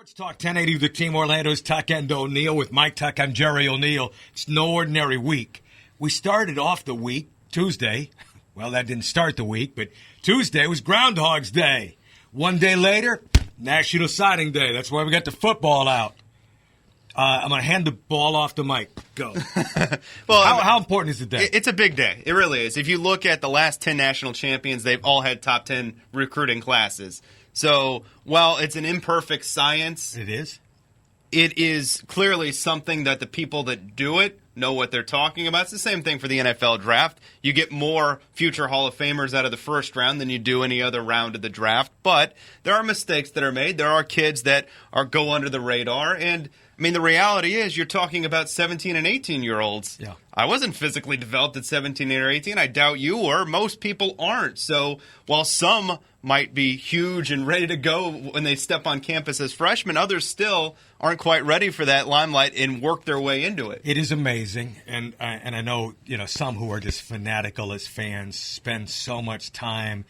Sports Talk 1080 with the team. Orlando's Tuck and O'Neill with Mike Tuck. I'm Jerry O'Neill. It's no ordinary week. We started off the week Tuesday. Well, that didn't start the week, but Tuesday was Groundhog's Day. One day later, National Signing Day. That's why we got the football out. I'm going to hand the ball off to Mike. Go. Well, how important is the day? It's a big day. It really is. If you look at the last 10 national champions, they've all had top 10 recruiting classes. So while it's an imperfect science, It is clearly something that the people that do it know what they're talking about. It's the same thing for the NFL draft. You get more future Hall of Famers out of the first round than you do any other round of the draft. But there are mistakes that are made. There are kids that go under the radar. And, I mean, the reality is you're talking about 17 and 18-year-olds. Yeah. I wasn't physically developed at 17 or 18. I doubt you were. Most people aren't. So while some might be huge and ready to go when they step on campus as freshmen, others still aren't quite ready for that limelight and work their way into it. It is amazing, and I know some who are just fanatical as fans spend so much time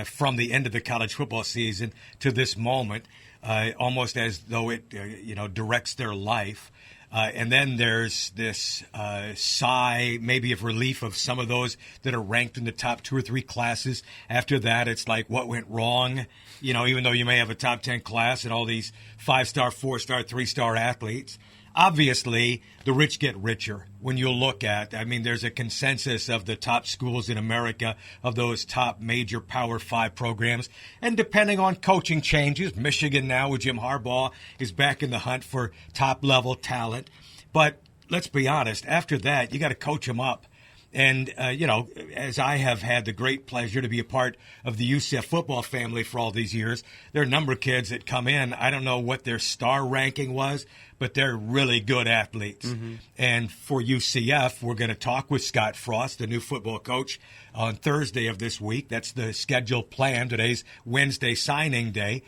from the end of the college football season to this moment, almost as though it directs their life. And then there's this sigh, maybe of relief of some of those that are ranked in the top 2 or 3 classes. After that, it's like, what went wrong? Even though you may have a top 10 class and all these 5-star, 4-star, 3-star athletes. Obviously, the rich get richer when you look at, there's a consensus of the top schools in America, of those top major Power 5 programs. And depending on coaching changes, Michigan now with Jim Harbaugh is back in the hunt for top-level talent. But let's be honest, after that, you got to coach them up. And, as I have had the great pleasure to be a part of the UCF football family for all these years, there are a number of kids that come in. I don't know what their star ranking was, but they're really good athletes. Mm-hmm. And for UCF, we're going to talk with Scott Frost, the new football coach, on Thursday of this week. That's the scheduled plan. Today's Wednesday signing day.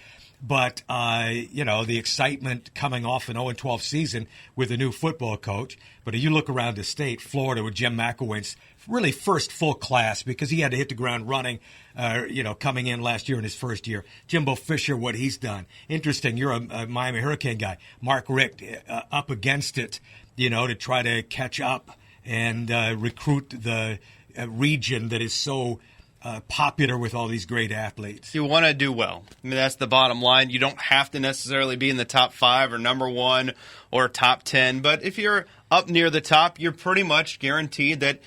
But, the excitement coming off an 0-12 season with a new football coach. But if you look around the state, Florida with Jim McElwain's really first full class because he had to hit the ground running, coming in last year in his first year. Jimbo Fisher, what he's done. Interesting. You're a Miami Hurricane guy. Mark Richt up against it, to try to catch up and recruit the region that is so popular with all these great athletes. You want to do well. That's the bottom line. You don't have to necessarily be in the top 5 or number 1 or top 10. But if you're up near the top, you're pretty much guaranteed that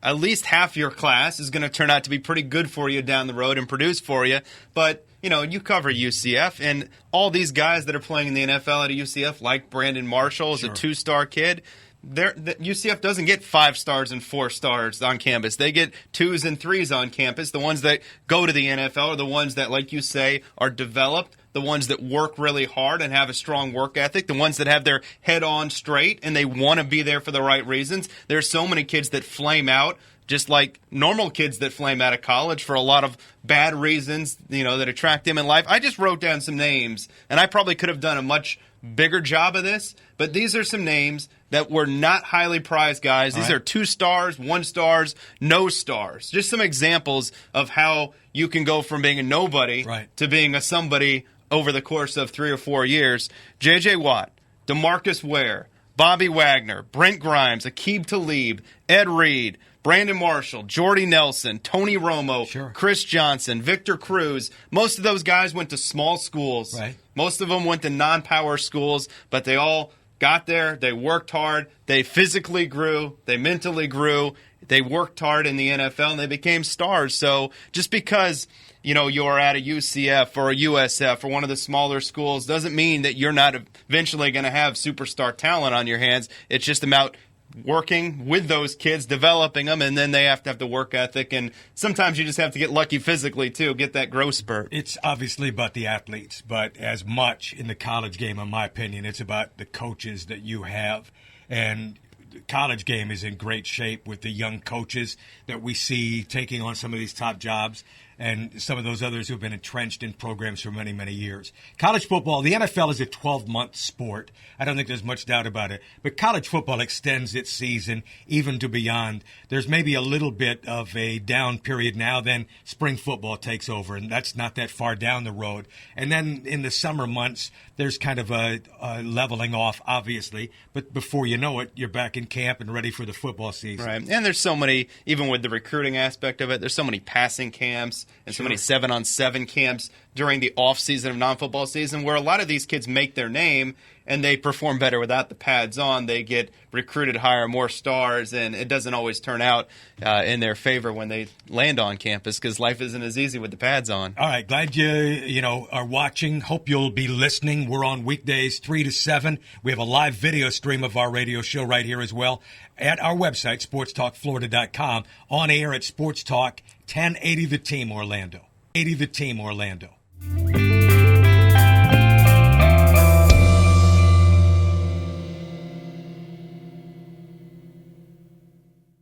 at least half your class is going to turn out to be pretty good for you down the road and produce for you. But, you cover UCF, and all these guys that are playing in the NFL at UCF, like Brandon Marshall, is a 2-star kid. UCF doesn't get 5 stars and 4 stars on campus. They get 2s and 3s on campus. The ones that go to the NFL are the ones that, like you say, are developed, the ones that work really hard and have a strong work ethic, the ones that have their head on straight and they want to be there for the right reasons. There's so many kids that flame out, just like normal kids that flame out of college for a lot of bad reasons, that attract them in life. I just wrote down some names, and I probably could have done a much bigger job of this, but these are some names that were not highly prized guys. These are 2 stars, 1 stars, no stars. Just some examples of how you can go from being a nobody to being a somebody over the course of 3 or 4 years. J.J. Watt, DeMarcus Ware, Bobby Wagner, Brent Grimes, Aqib Talib, Ed Reed, Brandon Marshall, Jordy Nelson, Tony Romo, Chris Johnson, Victor Cruz. Most of those guys went to small schools. Right. Most of them went to non-power schools, but they all got there. They worked hard. They physically grew. They mentally grew. They worked hard in the NFL, and they became stars. So just because you're at a UCF or a USF or one of the smaller schools doesn't mean that you're not eventually going to have superstar talent on your hands. It's just about working with those kids, developing them, and then they have to have the work ethic. And sometimes you just have to get lucky physically, too, get that growth spurt. It's obviously about the athletes, but as much in the college game, in my opinion, it's about the coaches that you have. And the college game is in great shape with the young coaches that we see taking on some of these top jobs. and some of those others who've been entrenched in programs for many, many years. College football, the NFL is a 12-month sport. I don't think there's much doubt about it. But college football extends its season even to beyond. There's maybe a little bit of a down period now, then spring football takes over, and that's not that far down the road. And then in the summer months, there's kind of a leveling off, obviously. But before you know it, you're back in camp and ready for the football season. Right. And there's so many, even with the recruiting aspect of it, there's so many passing camps and so many 7-on-7 camps during the off season of non-football season where a lot of these kids make their name and they perform better without the pads on. They get recruited higher, more stars, and it doesn't always turn out in their favor when they land on campus because life isn't as easy with the pads on. All right, glad you are watching. Hope you'll be listening. We're on weekdays 3 to 7. We have a live video stream of our radio show right here as well at our website, sportstalkflorida.com, on air at Sports Talk 1080 The Team Orlando. 80 The Team Orlando.